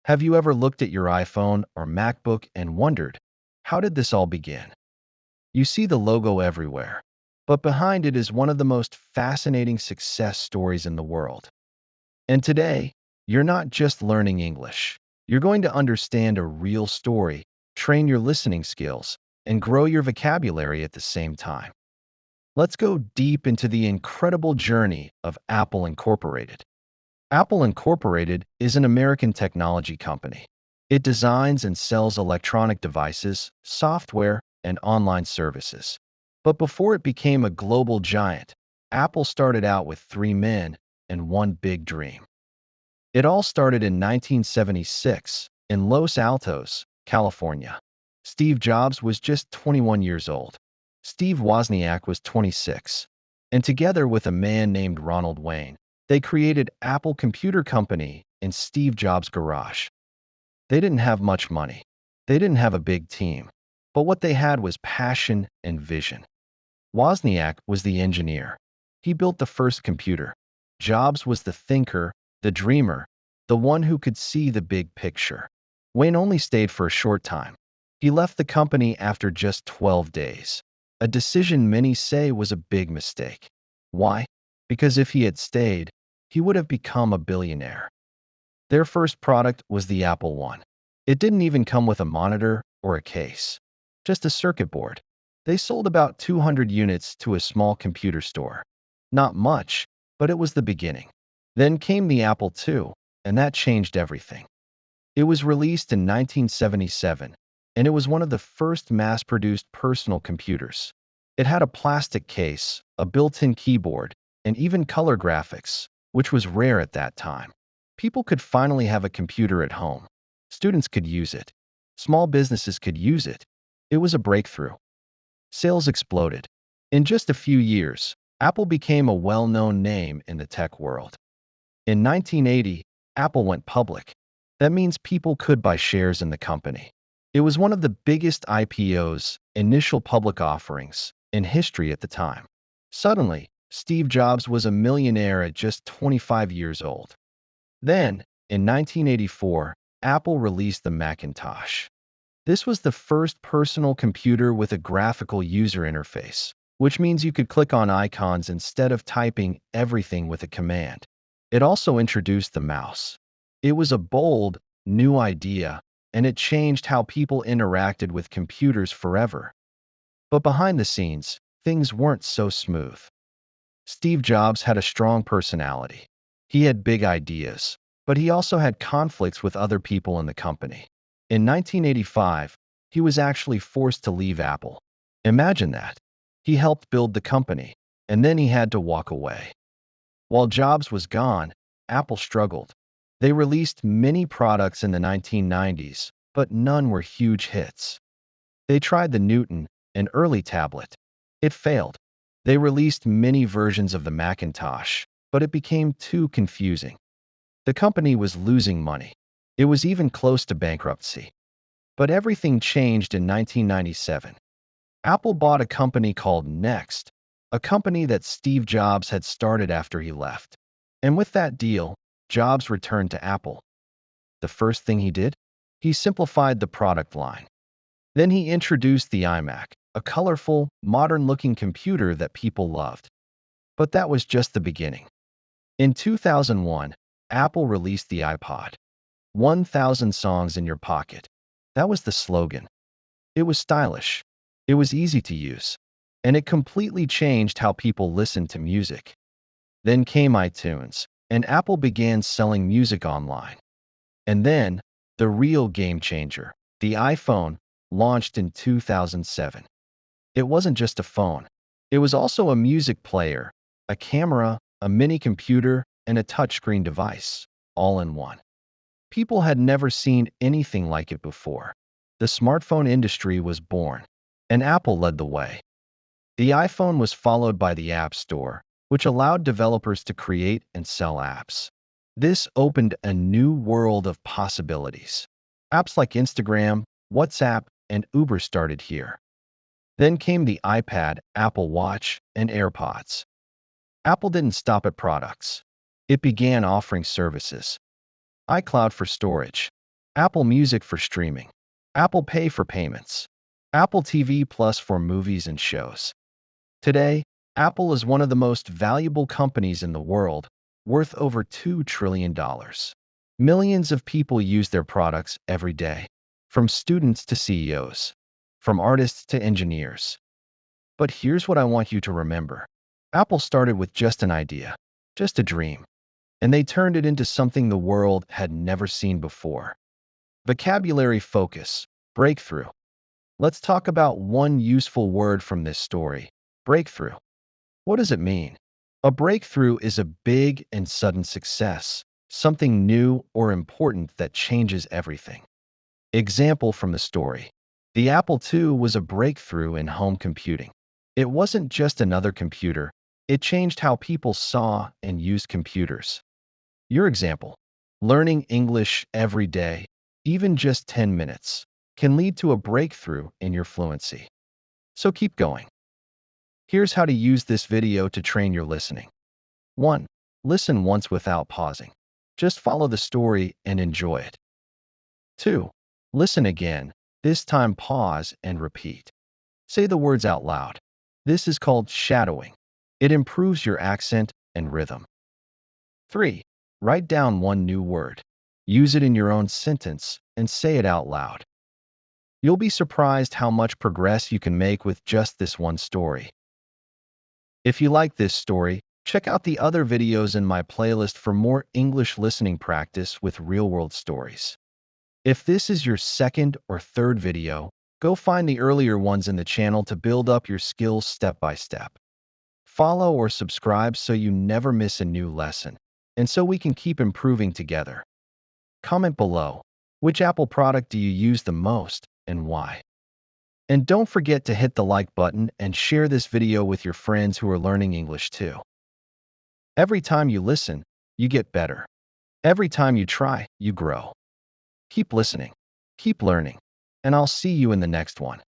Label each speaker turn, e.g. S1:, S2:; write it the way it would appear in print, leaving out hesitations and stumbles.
S1: Have you ever looked at your iPhone or MacBook and wondered, how did this all begin? You see the logo everywhere, but behind it is one of the most fascinating success stories in the world. And today, you're not just learning English. You're going to understand a real story, train your listening skills, and grow your vocabulary at the same time. Let's go deep into the incredible journey of Apple Incorporated. Apple Incorporated is an American technology company. It designs and sells electronic devices, software, and online services. But before it became a global giant, Apple started out with three men and one big dream. It all started in 1976 in Los Altos, California. Steve Jobs was just 21 years old. Steve Wozniak was 26. And together with a man named Ronald Wayne, they created Apple Computer Company in Steve Jobs' garage. They didn't have much money. They didn't have a big team. But what they had was passion and vision. Wozniak was the engineer. He built the first computer. Jobs was the thinker, the dreamer, the one who could see the big picture. Wayne only stayed for a short time. He left the company after just 12 days, a decision many say was a big mistake. Why? Because if he had stayed, he would have become a billionaire. Their first product was the Apple I. It didn't even come with a monitor or a case, just a circuit board. They sold about 200 units to a small computer store. Not much, but it was the beginning. Then came the Apple II, and that changed everything. It was released in 1977, and it was one of the first mass-produced personal computers. It had a plastic case, a built-in keyboard, and even color graphics, which was rare at that time. People could finally have a computer at home. Students could use it. Small businesses could use it. It was a breakthrough. Sales exploded. In just a few years, Apple became a well-known name in the tech world. In 1980, Apple went public. That means people could buy shares in the company. It was one of the biggest IPOs, initial public offerings, in history at the time. Suddenly, Steve Jobs was a millionaire at just 25 years old. Then, in 1984, Apple released the Macintosh. This was the first personal computer with a graphical user interface, which means you could click on icons instead of typing everything with a command. It also introduced the mouse. It was a bold, new idea, and it changed how people interacted with computers forever. But behind the scenes, things weren't so smooth. Steve Jobs had a strong personality. He had big ideas, but he also had conflicts with other people in the company. In 1985, he was actually forced to leave Apple. Imagine that. He helped build the company, and then he had to walk away. While Jobs was gone, Apple struggled. They released many products in the 1990s, but none were huge hits. They tried the Newton, an early tablet. It failed. They released many versions of the Macintosh, but it became too confusing. The company was losing money. It was even close to bankruptcy. But everything changed in 1997. Apple bought a company called Next, a company that Steve Jobs had started after he left. And with that deal, Jobs returned to Apple. The first thing he did? He simplified the product line. Then he introduced the iMac, a colorful, modern-looking computer that people loved. But that was just the beginning. In 2001, Apple released the iPod. 1,000 songs in your pocket. That was the slogan. It was stylish. It was easy to use. And it completely changed how people listened to music. Then came iTunes, and Apple began selling music online. And then, the real game changer, the iPhone, launched in 2007. It wasn't just a phone. It was also a music player, a camera, a mini computer, and a touchscreen device, all in one. People had never seen anything like it before. The smartphone industry was born, and Apple led the way. The iPhone was followed by the App Store, which allowed developers to create and sell apps. This opened a new world of possibilities. Apps like Instagram, WhatsApp, and Uber started here. Then came the iPad, Apple Watch, and AirPods. Apple didn't stop at products. It began offering services. iCloud for storage, Apple Music for streaming, Apple Pay for payments, Apple TV Plus for movies and shows. Today, Apple is one of the most valuable companies in the world, worth over $2 trillion. Millions of people use their products every day, from students to CEOs, from artists to engineers. But here's what I want you to remember. Apple started with just an idea, just a dream, and they turned it into something the world had never seen before. Vocabulary focus, breakthrough. Let's talk about one useful word from this story, breakthrough. What does it mean? A breakthrough is a big and sudden success, something new or important that changes everything. Example from the story. The Apple II was a breakthrough in home computing. It wasn't just another computer, it changed how people saw and used computers. Your example. Learning English every day, even just 10 minutes, can lead to a breakthrough in your fluency. So keep going. Here's how to use this video to train your listening. 1. Listen once without pausing. Just follow the story and enjoy it. 2. Listen again. This time pause and repeat. Say the words out loud. This is called shadowing. It improves your accent and rhythm. 3. Write down one new word. Use it in your own sentence and say it out loud. You'll be surprised how much progress you can make with just this one story. If you like this story, check out the other videos in my playlist for more English listening practice with real-world stories. If this is your second or third video, go find the earlier ones in the channel to build up your skills step by step. Follow or subscribe so you never miss a new lesson, and so we can keep improving together. Comment below, which Apple product do you use the most and why? And don't forget to hit the like button and share this video with your friends who are learning English too. Every time you listen, you get better. Every time you try, you grow. Keep listening, keep learning, and I'll see you in the next one.